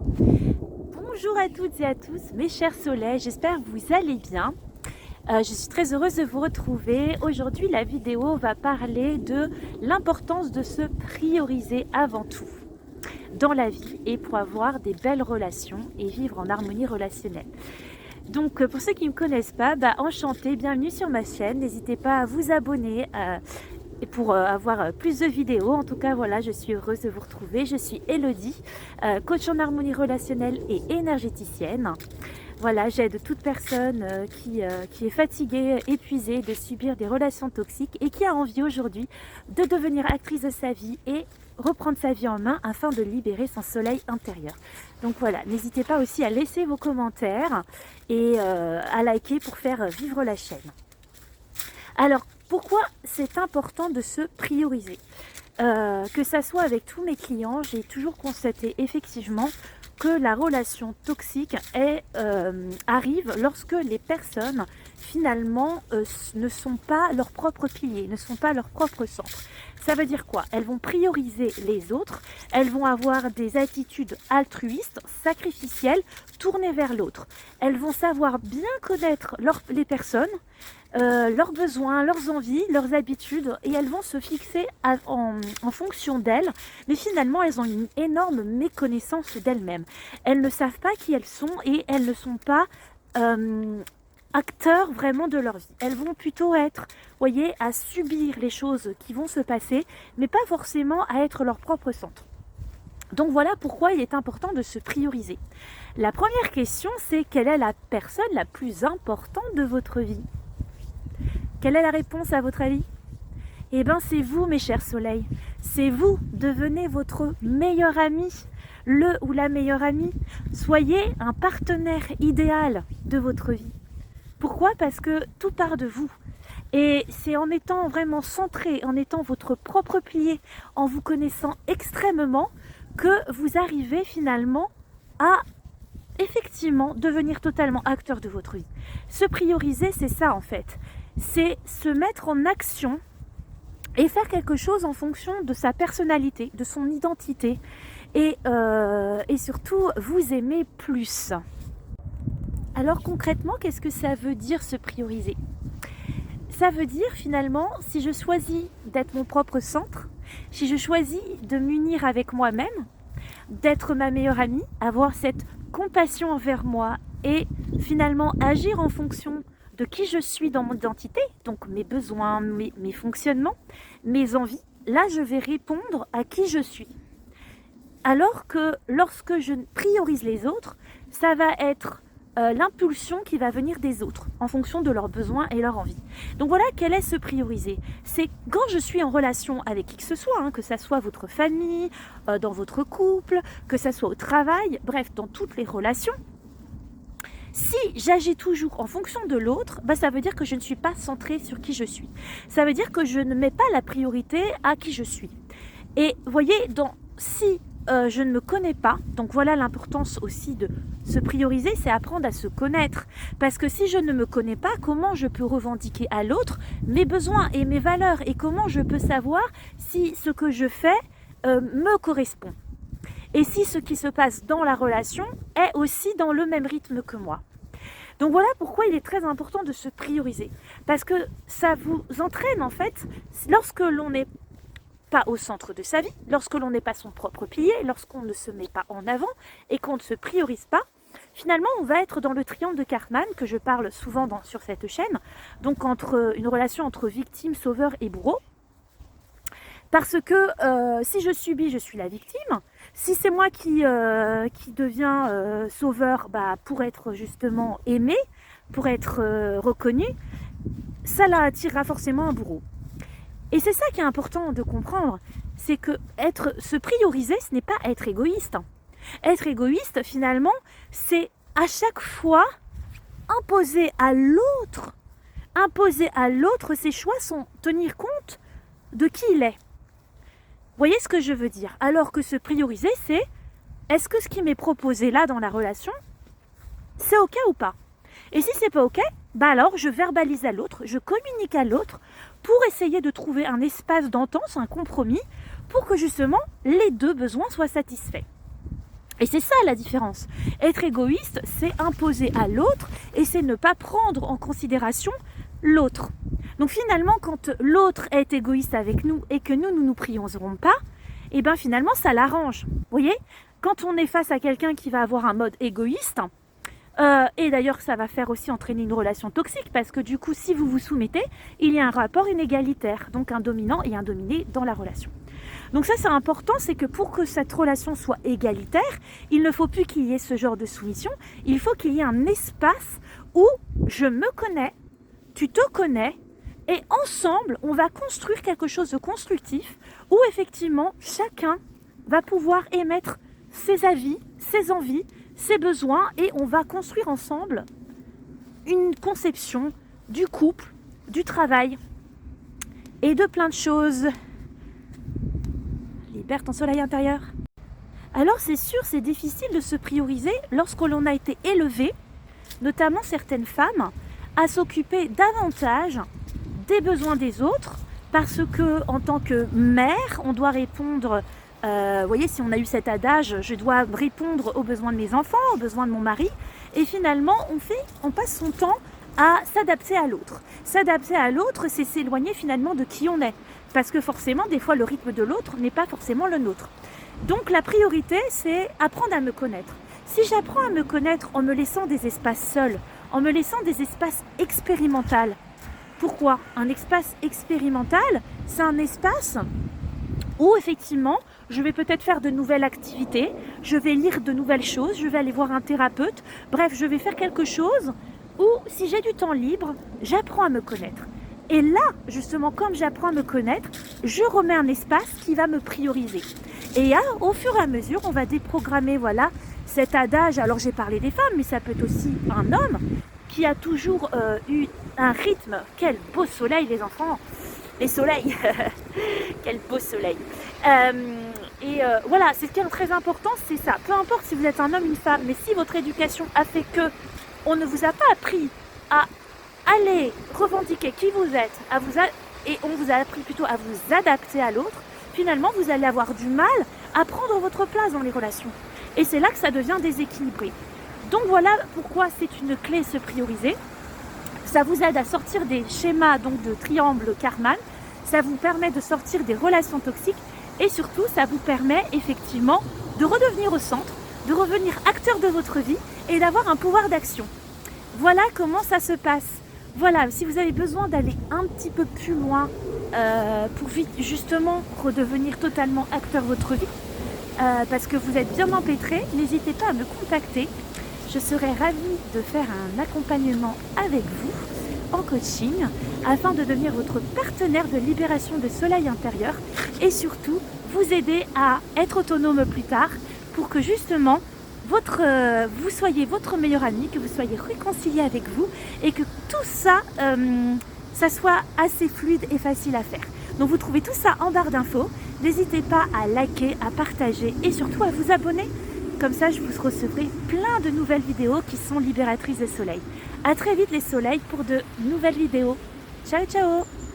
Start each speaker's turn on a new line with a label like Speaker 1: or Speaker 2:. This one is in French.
Speaker 1: Bonjour à toutes et à tous, mes chers soleils, j'espère que vous allez bien. Je suis très heureuse de vous retrouver. Aujourd'hui, la vidéo va parler de l'importance de se prioriser avant tout dans la vie et pour avoir des belles relations et vivre en harmonie relationnelle. Donc pour ceux qui ne me connaissent pas, enchantée, bienvenue sur ma chaîne. N'hésitez pas à vous abonner pour avoir plus de vidéos. En tout cas, voilà, je suis heureuse de vous retrouver. Je suis Elodie, coach en harmonie relationnelle et énergéticienne. Voilà, j'aide toute personne qui est fatiguée, épuisée de subir des relations toxiques et qui a envie aujourd'hui de devenir actrice de sa vie et reprendre sa vie en main afin de libérer son soleil intérieur. Donc voilà, n'hésitez pas aussi à laisser vos commentaires et à liker pour faire vivre la chaîne. Alors, pourquoi c'est important de se prioriser? Que ça soit avec tous mes clients, j'ai toujours constaté effectivement que la relation toxique arrive lorsque les personnes finalement ne sont pas leurs propres piliers, ne sont pas leur propre centre. Ça veut dire quoi? Elles vont prioriser les autres, elles vont avoir des attitudes altruistes, sacrificielles, tournées vers l'autre. Elles vont savoir bien connaître les personnes, leurs besoins, leurs envies, leurs habitudes, et elles vont se fixer en fonction d'elles, mais finalement elles ont une énorme méconnaissance d'elles-mêmes. Elles ne savent pas qui elles sont et elles ne sont pas acteurs vraiment de leur vie. Elles vont plutôt être, voyez, à subir les choses qui vont se passer, mais pas forcément à être leur propre centre. Donc voilà pourquoi il est important de se prioriser. La première question, c'est quelle est la personne la plus importante de votre vie? Quelle est la réponse à votre avis? Eh bien c'est vous, mes chers soleils. C'est vous, devenez votre meilleur ami, le ou la meilleure amie. Soyez un partenaire idéal de votre vie. Pourquoi? Parce que tout part de vous. Et c'est en étant vraiment centré, en étant votre propre pilier, en vous connaissant extrêmement, que vous arrivez finalement à effectivement devenir totalement acteur de votre vie. Se prioriser, c'est ça en fait. C'est se mettre en action et faire quelque chose en fonction de sa personnalité, de son identité et surtout vous aimer plus. Alors concrètement, qu'est-ce que ça veut dire se prioriser? Ça veut dire finalement, si je choisis d'être mon propre centre, si je choisis de m'unir avec moi-même, d'être ma meilleure amie, avoir cette compassion envers moi et finalement agir en fonction de qui je suis dans mon identité, donc mes besoins, mes fonctionnements, mes envies, là je vais répondre à qui je suis. Alors que lorsque je priorise les autres, ça va être l'impulsion qui va venir des autres en fonction de leurs besoins et leurs envies. Donc voilà, quel est se prioriser? C'est quand je suis en relation avec qui que ce soit, que ça soit votre famille, dans votre couple, que ça soit au travail, bref, dans toutes les relations. Si j'agis toujours en fonction de l'autre, ça veut dire que je ne suis pas centrée sur qui je suis. Ça veut dire que je ne mets pas la priorité à qui je suis. Et vous voyez, si je ne me connais pas, donc voilà l'importance aussi de se prioriser, c'est apprendre à se connaître. Parce que si je ne me connais pas, comment je peux revendiquer à l'autre mes besoins et mes valeurs? Et comment je peux savoir si ce que je fais me correspond? Et si ce qui se passe dans la relation est aussi dans le même rythme que moi. Donc voilà pourquoi il est très important de se prioriser. Parce que ça vous entraîne en fait, lorsque l'on n'est pas au centre de sa vie, lorsque l'on n'est pas son propre pilier, lorsqu'on ne se met pas en avant et qu'on ne se priorise pas, finalement on va être dans le triangle de Karpman que je parle souvent sur cette chaîne, donc une relation entre victime, sauveur et bourreau. Parce que si je subis, je suis la victime. Si c'est moi qui deviens sauveur pour être justement aimé, pour être reconnu, ça attirera forcément un bourreau. Et c'est ça qui est important de comprendre, c'est que se prioriser, ce n'est pas être égoïste. Être égoïste, finalement, c'est à chaque fois imposer à l'autre ses choix sans tenir compte de qui il est. Vous voyez ce que je veux dire? Alors que se prioriser, c'est est-ce que ce qui m'est proposé là dans la relation, c'est ok ou pas? Et si c'est pas ok, alors je verbalise à l'autre, je communique à l'autre pour essayer de trouver un espace d'entente, un compromis, pour que justement les deux besoins soient satisfaits. Et c'est ça la différence. Être égoïste, c'est imposer à l'autre et c'est ne pas prendre en considération l'autre. Donc finalement, quand l'autre est égoïste avec nous et que nous ne nous prioriserons pas, et bien finalement ça l'arrange. Vous voyez, quand on est face à quelqu'un qui va avoir un mode égoïste, et d'ailleurs ça va faire aussi entraîner une relation toxique parce que du coup si vous vous soumettez, il y a un rapport inégalitaire, donc un dominant et un dominé dans la relation. Donc ça c'est important, c'est que pour que cette relation soit égalitaire, il ne faut plus qu'il y ait ce genre de soumission, il faut qu'il y ait un espace où je me connais, tu te connais, et ensemble on va construire quelque chose de constructif où effectivement chacun va pouvoir émettre ses avis, ses envies, ses besoins et on va construire ensemble une conception du couple, du travail et de plein de choses. Libère ton soleil intérieur. Alors c'est sûr, c'est difficile de se prioriser lorsque l'on a été élevé, notamment certaines femmes, à s'occuper davantage des besoins des autres parce que en tant que mère, on doit répondre. Vous voyez, si on a eu cet adage, je dois répondre aux besoins de mes enfants, aux besoins de mon mari. Et finalement, on passe son temps à s'adapter à l'autre. S'adapter à l'autre, c'est s'éloigner finalement de qui on est. Parce que forcément, des fois, le rythme de l'autre n'est pas forcément le nôtre. Donc la priorité, c'est apprendre à me connaître. Si j'apprends à me connaître en me laissant des espaces seuls, en me laissant des espaces expérimentaux. Pourquoi ? Un espace expérimental, c'est un espace où effectivement, je vais peut-être faire de nouvelles activités, je vais lire de nouvelles choses, je vais aller voir un thérapeute, bref, je vais faire quelque chose où, si j'ai du temps libre, j'apprends à me connaître. Et là, justement, comme j'apprends à me connaître, je remets un espace qui va me prioriser. Et au fur et à mesure, on va déprogrammer, voilà, cet adage. Alors, j'ai parlé des femmes, mais ça peut être aussi un homme qui a toujours eu un rythme. Quel beau soleil, les enfants! Les soleils, quel beau soleil. Voilà, c'est ce qui est très important, c'est ça. Peu importe si vous êtes un homme, une femme, mais si votre éducation a fait que on ne vous a pas appris à aller revendiquer qui vous êtes, et on vous a appris plutôt à vous adapter à l'autre, finalement vous allez avoir du mal à prendre votre place dans les relations. Et c'est là que ça devient déséquilibré. Donc voilà pourquoi c'est une clé se prioriser. Ça vous aide à sortir des schémas donc de triangle Karman, ça vous permet de sortir des relations toxiques et surtout ça vous permet effectivement de redevenir au centre, de revenir acteur de votre vie et d'avoir un pouvoir d'action. Voilà comment ça se passe. Voilà, si vous avez besoin d'aller un petit peu plus loin pour justement redevenir totalement acteur de votre vie, parce que vous êtes bien empêtré, n'hésitez pas à me contacter. Je serais ravie de faire un accompagnement avec vous en coaching afin de devenir votre partenaire de libération de soleil intérieur et surtout vous aider à être autonome plus tard pour que justement vous soyez votre meilleur ami, que vous soyez réconcilié avec vous et que tout ça, ça soit assez fluide et facile à faire. Donc vous trouvez tout ça en barre d'infos. N'hésitez pas à liker, à partager et surtout à vous abonner. Comme ça, je vous recevrai plein de nouvelles vidéos qui sont libératrices de soleil. À très vite les soleils pour de nouvelles vidéos. Ciao, ciao!